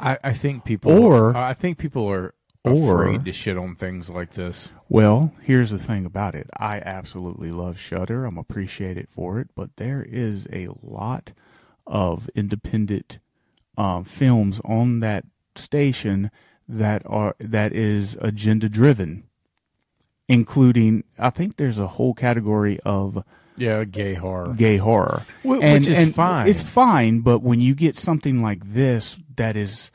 I think people are afraid to shit on things like this. Well, here's the thing about it. I absolutely love Shudder. I'm appreciated for it, but there is a lot of independent films on that station that is agenda driven, including, I think there's a whole category of gay horror. Which is fine. It's fine, but when you get something like this that is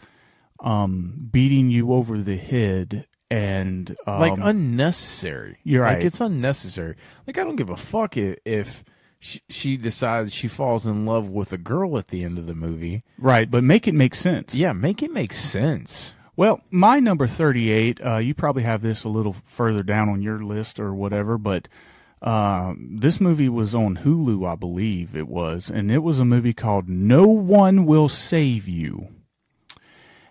beating you over the head and like unnecessary. You're right. Like, it's unnecessary. Like, I don't give a fuck if she decides she falls in love with a girl at the end of the movie. Right, but make it make sense. Yeah, make it make sense. Well, my number 38, you probably have this a little further down on your list or whatever, but this movie was on Hulu, I believe it was, and it was a movie called No One Will Save You.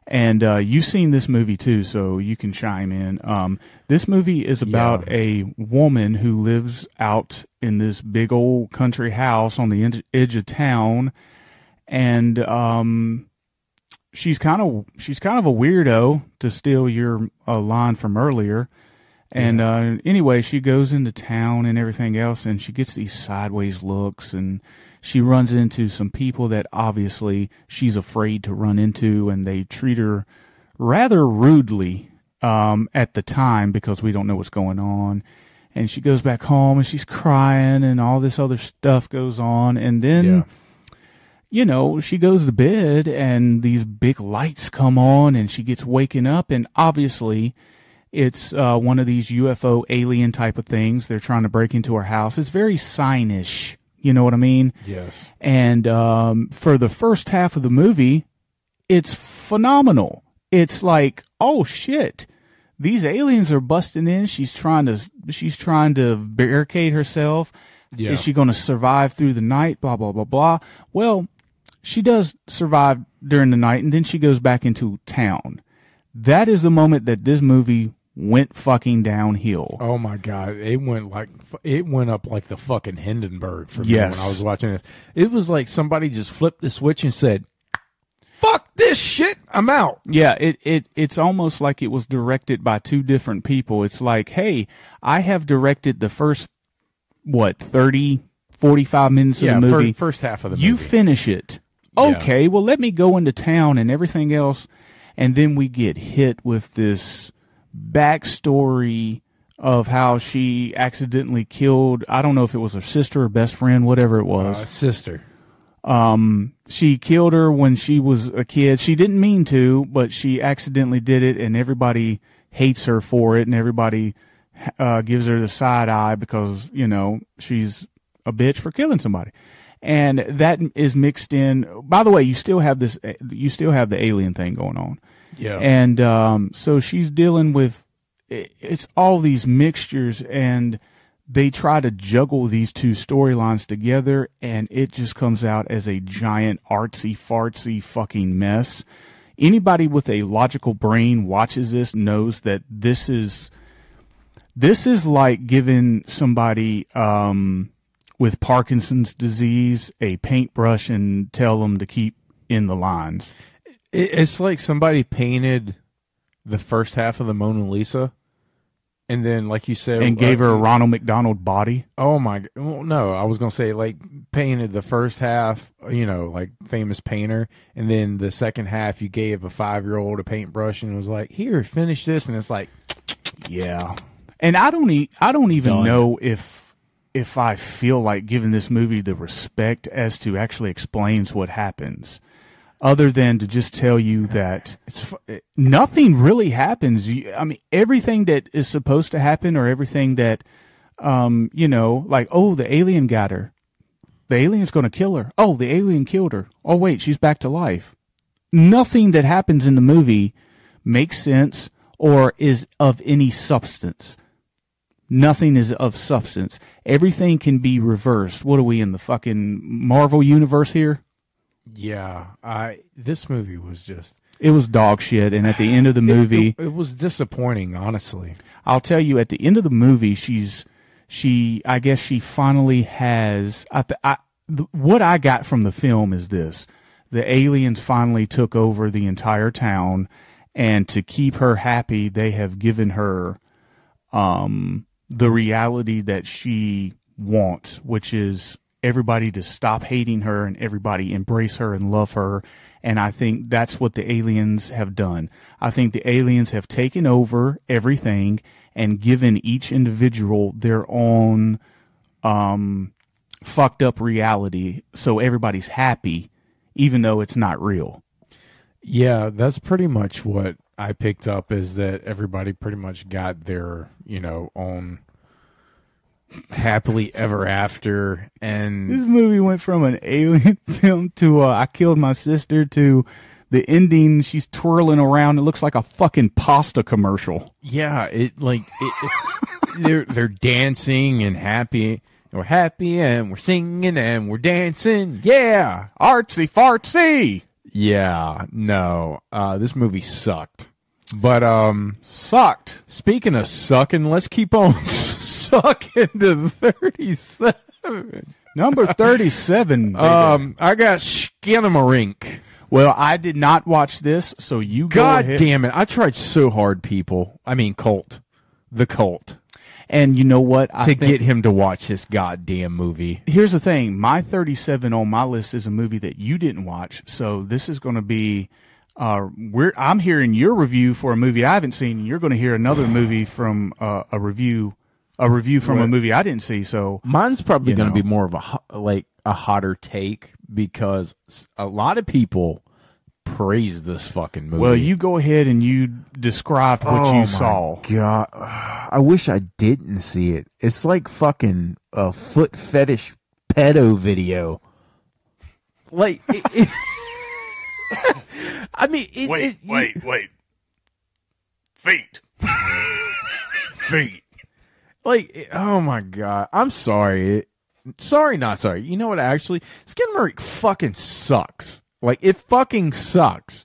And you've seen this movie too, so you can chime in. This movie is about a woman who lives out in this big old country house on the edge of town, and she's kind of a weirdo, to steal your line from earlier. And anyway, she goes into town and everything else, and she gets these sideways looks, and she runs into some people that obviously she's afraid to run into, and they treat her rather rudely at the time because we don't know what's going on. And she goes back home, and she's crying, and all this other stuff goes on. And then, you know, she goes to bed, and these big lights come on, and she gets waken up, and obviously it's one of these UFO alien type of things. They're trying to break into her house. It's very Sign-ish. You know what I mean? Yes. And for the first half of the movie, it's phenomenal. It's like, oh shit, these aliens are busting in. She's trying to barricade herself. Yeah. Is she going to survive through the night? Blah blah blah blah. Well, she does survive during the night, and then she goes back into town. That is the moment that this movie went fucking downhill. Oh my god, it went up like the fucking Hindenburg for me when I was watching this. It was like somebody just flipped the switch and said, "Fuck this shit, I'm out." Yeah, it's almost like it was directed by two different people. It's like, hey, I have directed the first 30, 45 minutes of the movie. First half of the movie. You finish it. Okay, well, let me go into town and everything else, and then we get hit with this backstory of how she accidentally killed, I don't know if it was her sister or best friend, whatever it was. Sister. She killed her when she was a kid. She didn't mean to, but she accidentally did it, and everybody hates her for it, and everybody gives her the side eye because, you know, she's a bitch for killing somebody. And that is mixed in. By the way, you still have the alien thing going on. Yeah. And so she's dealing with, it's all these mixtures, and they try to juggle these two storylines together, and it just comes out as a giant artsy-fartsy fucking mess. Anybody with a logical brain watches this knows that this is like giving somebody with Parkinson's disease a paintbrush and tell them to keep in the lines. It's like somebody painted the first half of the Mona Lisa, and then, like you said, and gave her a Ronald McDonald body. Oh my! Well, no, I was gonna say like painted the first half, you know, like famous painter, and then the second half you gave a 5-year-old a paintbrush and was like, "Here, finish this," and it's like, yeah. And I don't even know if I feel like giving this movie the respect as to actually explains what happens. Other than to just tell you that nothing really happens. I mean, everything that is supposed to happen, or everything that, you know, like, oh, the alien got her. The alien's going to kill her. Oh, the alien killed her. Oh, wait, she's back to life. Nothing that happens in the movie makes sense or is of any substance. Nothing is of substance. Everything can be reversed. What are we in the fucking Marvel universe here? Yeah, this movie was just... It was dog shit, and at the end of the movie... It was disappointing, honestly. I'll tell you, at the end of the movie, I guess she finally has... what I got from the film is this. the aliens finally took over the entire town, and to keep her happy, they have given her the reality that she wants, which is everybody to stop hating her and everybody embrace her and love her. And I think that's what the aliens have done. I think the aliens have taken over everything and given each individual their own fucked up reality, so everybody's happy, even though it's not real. Yeah, that's pretty much what I picked up, is that everybody pretty much got their, own happily ever after. And this movie went from an alien film to I killed my sister to the ending. She's twirling around. It looks like a fucking pasta commercial. Yeah, they're dancing and happy. We're happy and we're singing and we're dancing. Yeah, artsy fartsy. Yeah, no, this movie sucked. But sucked. Speaking of sucking, let's keep on sucking to 37. Number 37. Baby. I got Skinamarink. Well, I did not watch this, so you go God ahead. damn it! I tried so hard, people. I mean, the cult. And you know what? To get him to watch this goddamn movie. Here's the thing. My 37 on my list is a movie that you didn't watch. So this is going to be, I'm hearing your review for a movie I haven't seen. You're going to hear another movie from a review from a movie I didn't see. So mine's probably going to be more of a hotter take, because a lot of people praise this fucking movie. Well, you go ahead and you describe what you saw. God, I wish I didn't see it. It's like fucking a foot fetish pedo video. Like, I mean, wait. Feet. Feet. Like, oh my God. I'm sorry. Sorry, not sorry. You know what, actually? Skinamarink fucking sucks. Like, it fucking sucks.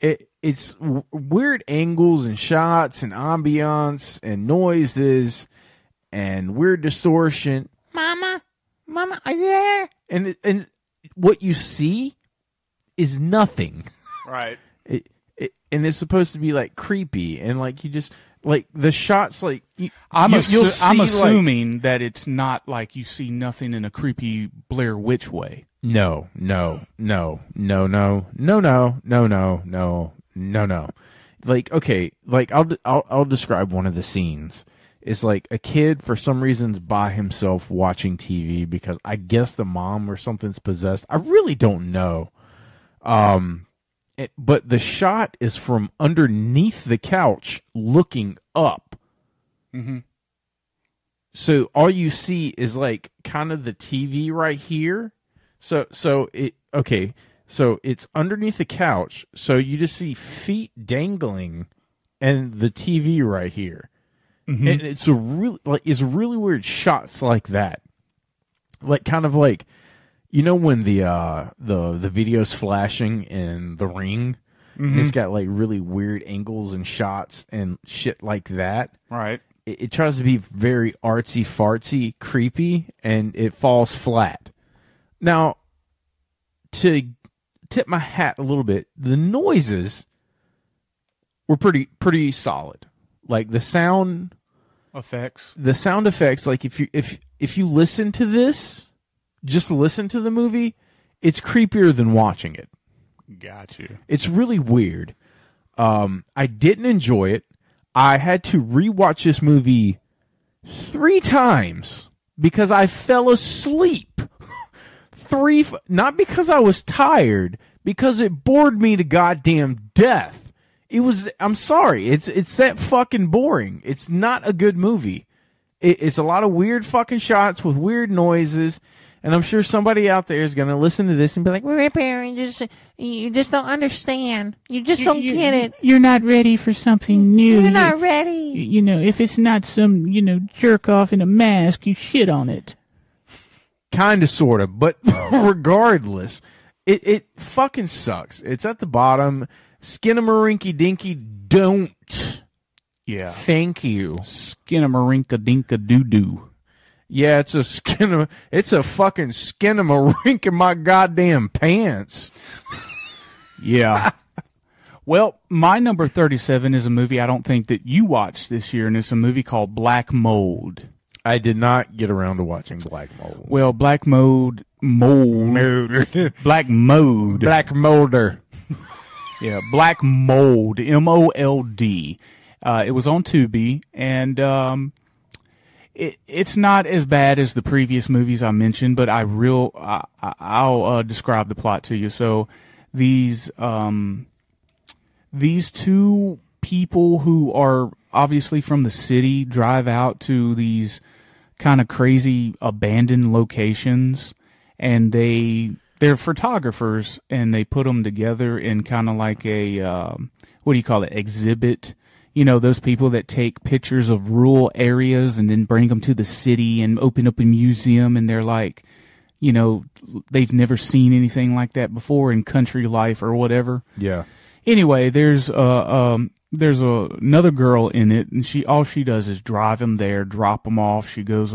It's weird angles and shots and ambiance and noises and weird distortion. Mama, are you there? And what you see is nothing. Right. And it's supposed to be like creepy, and like you just like the shots. Like I'm assuming that it's not like you see nothing in a creepy Blair Witch way. No. Like, okay, like I'll describe one of the scenes. It's like a kid for some reason's by himself watching TV because I guess the mom or something's possessed. I really don't know. But the shot is from underneath the couch looking up. Mm-hmm. So all you see is like kind of the TV right here. So it's underneath the couch. So you just see feet dangling and the TV right here. Mm-hmm. And it's really weird shots like that. Like kind of like, you know, when the video's flashing in The Ring, mm-hmm. and it's got like really weird angles and shots and shit like that. Right. It tries to be very artsy fartsy, creepy, and it falls flat. Now, to tip my hat a little bit, the noises were pretty solid. Like the sound effects, like if you listen to this, just listen to the movie, it's creepier than watching it. Got you. It's really weird. I didn't enjoy it. I had to rewatch this movie 3 times because I fell asleep. Not because I was tired, because it bored me to goddamn death. I'm sorry, it's that fucking boring. It's not a good movie. It's a lot of weird fucking shots with weird noises, and I'm sure somebody out there is going to listen to this and be like, you just don't understand. You just don't get it. You're not ready for something new. You're not ready. You know, if it's not some, jerk off in a mask, you shit on it. Kind of, sort of, but regardless, it fucking sucks. It's at the bottom. Skinamarinky dinky, don't. Yeah. Thank you. Skinamarinka dinka doo doo. Yeah, it's a fucking skin-a-rink in my goddamn pants. Yeah. Well, my number 37 is a movie I don't think that you watched this year, and it's a movie called Black Mold. I did not get around to watching Black Mold. Well, Black Mold. Black Mold. Black Molder. Yeah, Black Mold. M-O-L-D. It was on Tubi, and it's not as bad as the previous movies I mentioned, but I'll describe the plot to you. So these two people who are obviously from the city drive out to these kind of crazy abandoned locations, and they're photographers, and they put them together in kind of like a what do you call it, exhibit. You know, those people that take pictures of rural areas and then bring them to the city and open up a museum, and they're like, you know, they've never seen anything like that before in country life or whatever. Yeah. Anyway, there's another girl in it, and all she does is drive them there, drop them off. She goes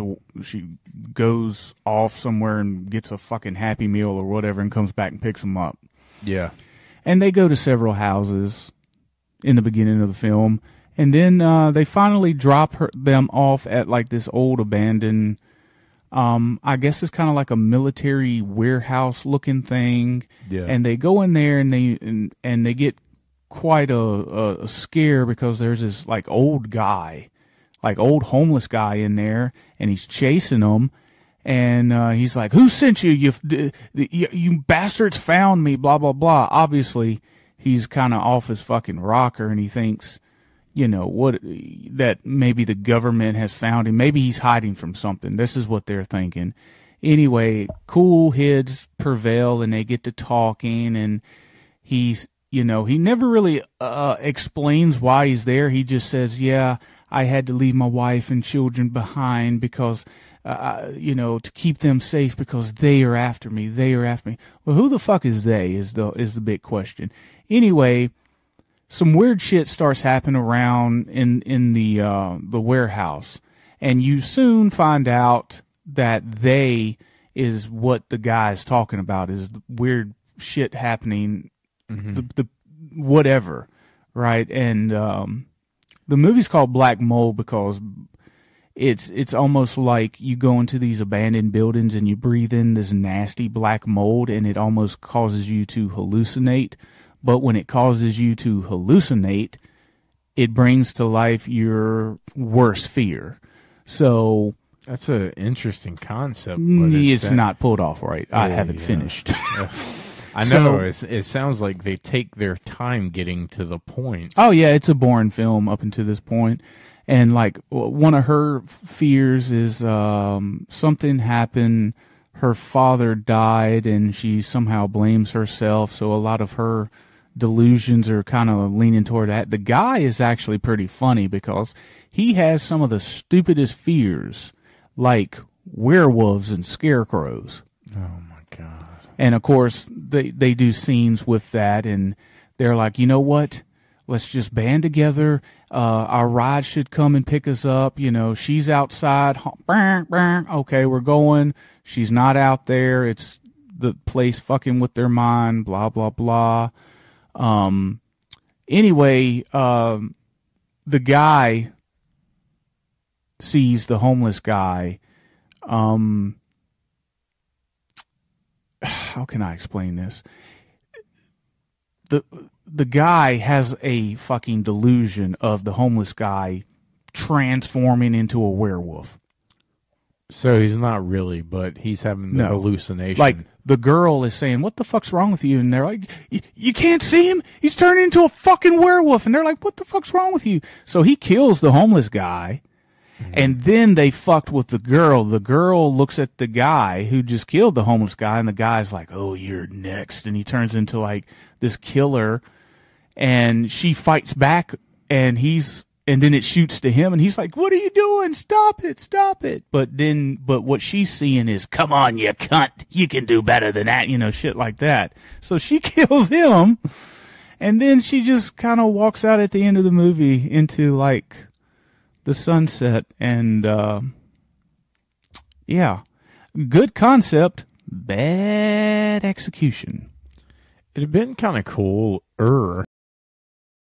off somewhere and gets a fucking Happy Meal or whatever, and comes back and picks them up. Yeah. And they go to several houses in the beginning of the film, and then they finally drop them off at like this old abandoned, I guess it's kind of like a military warehouse looking thing. Yeah. And they go in there, and they get quite a scare, because there's this like old homeless guy in there, and he's chasing them. And he's like, "Who sent you? You bastards found me, blah, blah, blah." Obviously, he's kind of off his fucking rocker, and he thinks, you know, that maybe the government has found him. Maybe he's hiding from something. This is what they're thinking. Anyway, cool heads prevail, and they get to talking, and he's, you know, he never really explains why he's there. He just says, "Yeah, I had to leave my wife and children behind because, you know, to keep them safe, because they are after me. They are after me." Well, who the fuck is they? Is the big question. Anyway, some weird shit starts happening around in the warehouse, and you soon find out that they is what the guy's talking about, is weird shit happening. Mm-hmm. The whatever, right? And the movie's called Black Mold because it's almost like you go into these abandoned buildings and you breathe in this nasty black mold, and it almost causes you to hallucinate. But when it causes you to hallucinate, it brings to life your worst fear. So that's an interesting concept. It's not pulled off right. I haven't finished. I know. It sounds like they take their time getting to the point. Oh, yeah, it's a boring film up until this point. And, like, one of her fears is something happened. Her father died, and she somehow blames herself. So a lot of her delusions are kind of leaning toward that. The guy is actually pretty funny because he has some of the stupidest fears, like werewolves and scarecrows. Oh, my God. And, of course, they do scenes with that, and they're like, you know what? Let's just band together. Our ride should come and pick us up. You know, she's outside. Okay, we're going. She's not out there. It's the place fucking with their mind, blah, blah, blah. Anyway, the guy sees the homeless guy. How can I explain this? The guy has a fucking delusion of the homeless guy transforming into a werewolf. So he's not really, but he's having the hallucination. Like, the girl is saying, "What the fuck's wrong with you?" And they're like, you can't see him? He's turning into a fucking werewolf. And they're like, "What the fuck's wrong with you?" So he kills the homeless guy. Mm-hmm. And then they fucked with the girl. The girl looks at the guy who just killed the homeless guy, and the guy's like, "Oh, you're next." And he turns into like this killer, and she fights back, and then it shoots to him, and he's like, "What are you doing? Stop it, stop it." But what she's seeing is, "Come on, you cunt. You can do better than that," you know, shit like that. So she kills him, and then she just kind of walks out at the end of the movie into like the sunset, and Yeah. Good concept, bad execution. It'd been kind of cool